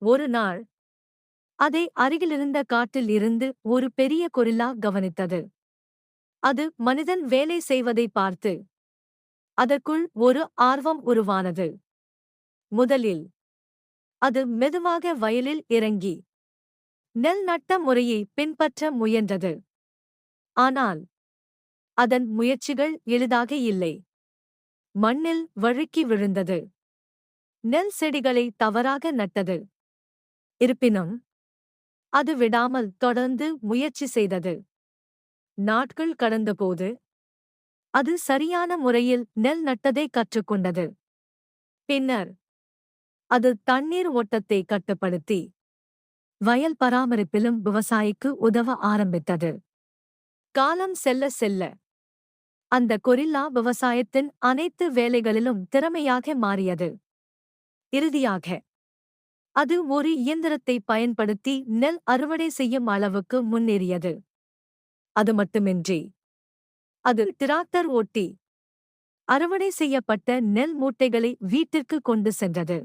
ஒரு நாள் அதை அருகிலிருந்த காட்டில் இருந்து ஒரு பெரிய கொரில்லா கவனித்தது. அது மனிதன் வேலை செய்வதை பார்த்து அதற்குள் ஒரு ஆர்வம் உருவானது. முதலில் அது மெதுவாக வயலில் இறங்கி நெல் நட்ட முறையை பின்பற்ற முயன்றது. ஆனால் அதன் முயற்சிகள் எளிதாக இல்லை. மண்ணில் வழுக்கி விழுந்தது. நெல் செடிகளை தவறாக நட்டது. இருப்பினும் அது விடாமல் தொடர்ந்து முயற்சி செய்தது. நாட்கள் கடந்தபோது அது சரியான முறையில் நெல் நட்டதை கற்றுக்கொண்டது. பின்னர் அது தண்ணீர் ஓட்டத்தை கட்டுப்படுத்தி வயல் பராமரிப்பிலும் விவசாயிக்கு உதவ ஆரம்பித்தது. காலம் செல்ல செல்ல அந்த கொரில்லா விவசாயத்தின் அனைத்து வேலைகளிலும் திறமையாக மாறியது. இறுதியாக அது ஒரு இயந்திரத்தை பயன்படுத்தி நெல் அறுவடை செய்யும் அளவுக்கு முன்னேறியது. அது மட்டுமின்றி அது டிராக்டர் ஓட்டி அறுவடை செய்யப்பட்ட நெல் மூட்டைகளை வீட்டிற்கு கொண்டு சென்றது.